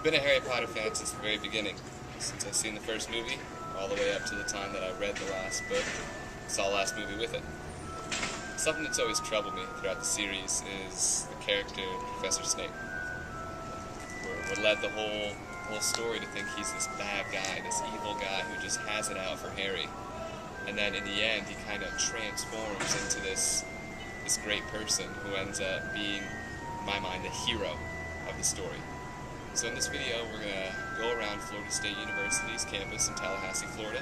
I've been a Harry Potter fan since the very beginning, since I've seen the first movie, all the way up to the time that I read the last book, saw the last movie with it. Something that's always troubled me throughout the series is the character Professor Snape. We're led the whole story to think he's this bad guy, this evil guy who just has it out for Harry. And then in the end, he kind of transforms into this great person who ends up being, in my mind, the hero of the story. So in this video, we're going to go around Florida State University's campus in Tallahassee, Florida,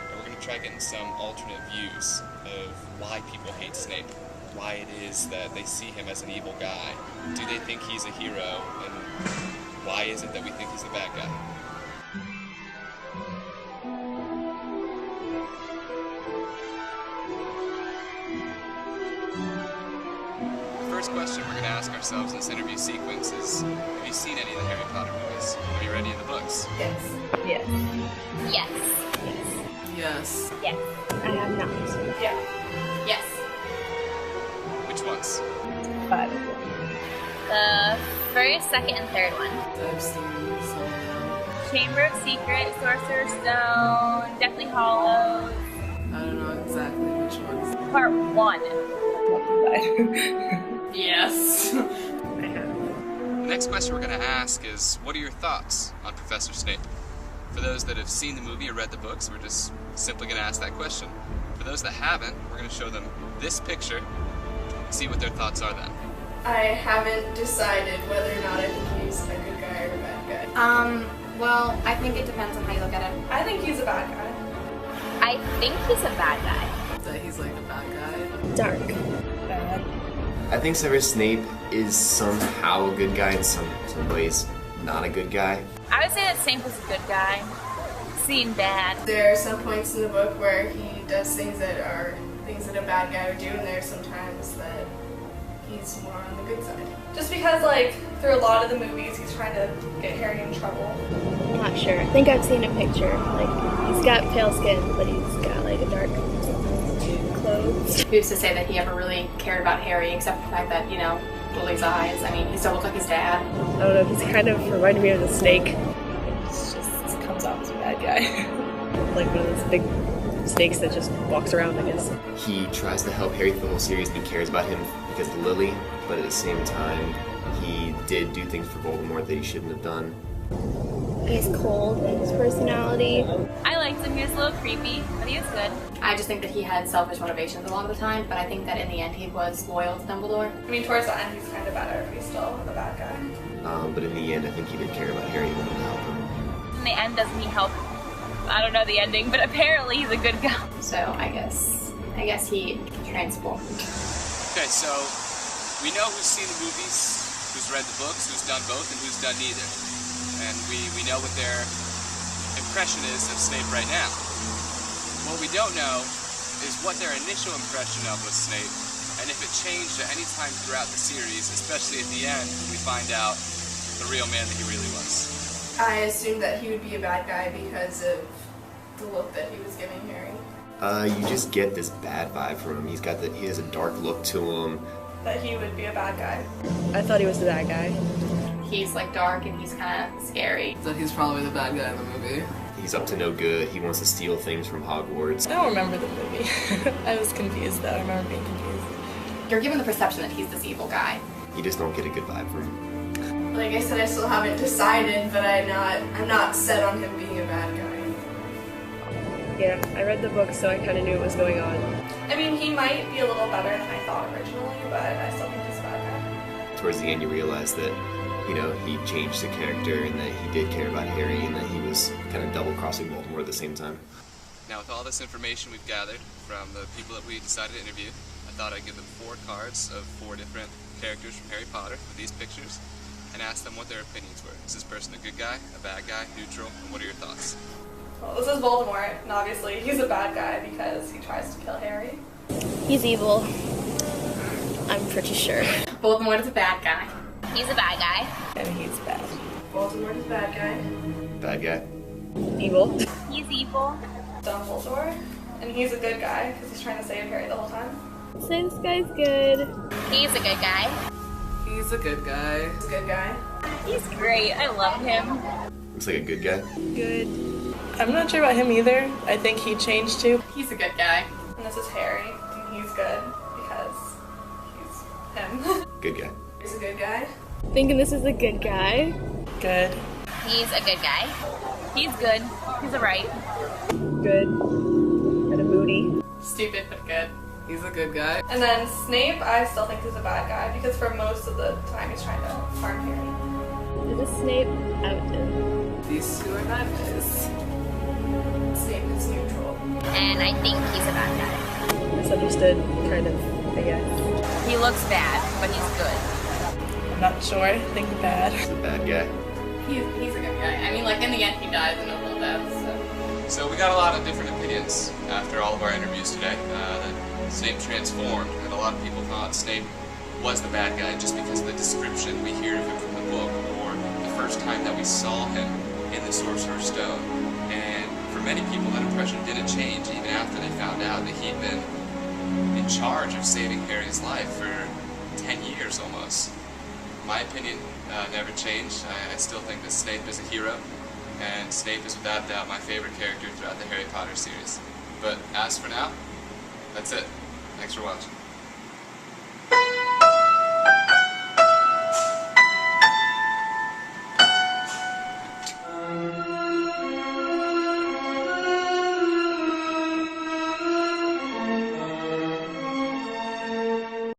and we're going to try getting some alternate views of why people hate Snape, why it is that they see him as an evil guy. Do they think he's a hero, and why is it that we think he's a bad guy? The first question we're going to ask ourselves in this interview sequence is, have you seen any of the Harry Potter movies? Have you read any of the books? Yes. Yes. Yes. Yes. Yes. Yes. I have not. Yeah. Yes. Which ones? 5 of them. The first, second, and third one. I've seen some now. Chamber of Secrets, Sorcerer's Stone, Deathly Hallows. I don't know exactly which ones. Part 1. Yes. I have. The next question we're going to ask is, what are your thoughts on Professor Snape? For those that have seen the movie or read the books, we're just simply going to ask that question. For those that haven't, we're going to show them this picture and see what their thoughts are then. I haven't decided whether or not I think he's a good guy or a bad guy. Well, I think it depends on how you look at him. I think he's a bad guy. I think he's a bad guy. That he's like a bad guy. Dark. Bad. I think Severus Snape is somehow a good guy, in some ways not a good guy. I would say that Snape was a good guy. Seemed bad. There are some points in the book where he does things that a bad guy would do, and there are some times that he's more on the good side. Just because, like, through a lot of the movies, he's trying to get Harry in trouble. I'm not sure. I think I've seen a picture. Like, he's got pale skin, but he's got like a dark clothes. Who's to say that he ever really cared about Harry, except for the fact that, you know, Lily's eyes. I mean, he still looked like his dad. I don't know, he's kind of reminded me of the snake. It's just comes off as a bad guy. Like one of those big snakes that just walks around, I guess. He tries to help Harry through the whole series and he cares about him because of Lily, but at the same time, he did do things for Voldemort that he shouldn't have done. He's cold in his personality. I liked him. He was a little creepy, but he was good. I just think that he had selfish motivations a lot of the time, but I think that in the end he was loyal to Dumbledore. I mean, towards the end, he's kind of better, but he's still a bad guy. But in the end, I think he did care about Harry and wanted to help him. In the end, doesn't he help? I don't know the ending, but apparently he's a good guy. So I guess he transformed. Okay, so we know who's seen the movies, who's read the books, who's done both, and who's done neither. And we know what their impression is of Snape right now. What we don't know is what their initial impression of was Snape, and if it changed at any time throughout the series, especially at the end when we find out the real man that he really was. I assumed that he would be a bad guy because of the look that he was giving Harry. You just get this bad vibe from him. He has a dark look to him. That he would be a bad guy. I thought he was the bad guy. He's like dark and he's kind of scary. That he's probably the bad guy in the movie. He's up to no good. He wants to steal things from Hogwarts. I don't remember the movie. I was confused though. I remember being confused. You're given the perception that he's this evil guy. You just don't get a good vibe from him. Like I said, I still haven't decided, but I'm not set on him being a bad guy. Yeah, I read the book, so I kind of knew what was going on. I mean, he might be a little better than I thought originally, but I still think he's a bad guy. Towards the end, you realize that, you know, he changed the character and that he did care about Harry and that he was kind of double-crossing Voldemort at the same time. Now, with all this information we've gathered from the people that we decided to interview, I thought I'd give them 4 cards of 4 different characters from Harry Potter with these pictures and ask them what their opinions were. Is this person a good guy, a bad guy, neutral, and what are your thoughts? Well, this is Voldemort, and obviously he's a bad guy because he tries to kill Harry. He's evil. I'm pretty sure. Voldemort is a bad guy. He's a bad guy. And he's bad. Voldemort is a bad guy. Bad guy. Evil. He's evil. Dumbledore, and he's a good guy because he's trying to save Harry the whole time. So this guy's good. He's a good guy. He's a good guy. He's a good guy. He's great. I love him. Looks like a good guy. Good. I'm not sure about him either. I think he changed too. He's a good guy. And this is Harry, and he's good because he's him. Good guy. He's a good guy. Thinking this is a good guy. Good. He's a good guy. He's good. He's alright. Good. Kind of moody. Stupid but good. He's a good guy. And then Snape, I still think is a bad guy because for most of the time he's trying to harm Harry. Is this Snape out to? These two are bad guys. Snape is neutral. And I think he's a bad guy. Misunderstood, kind of, I guess. He looks bad, but he's good. I'm not sure. I think bad. He's a bad guy. He's a good guy. I mean, like, in the end, he dies a noble death, so. So we got a lot of different opinions after all of our interviews today. That Snape transformed, and a lot of people thought Snape was the bad guy just because of the description we hear of him from the book, or the first time that we saw him in the Sorcerer's Stone. And for many people, that impression didn't change even after they found out that he'd been in charge of saving Harry's life for 10 years almost. My opinion never changed. I still think that Snape is a hero, and Snape is without doubt my favorite character throughout the Harry Potter series. But as for now, that's it. Thanks for watching.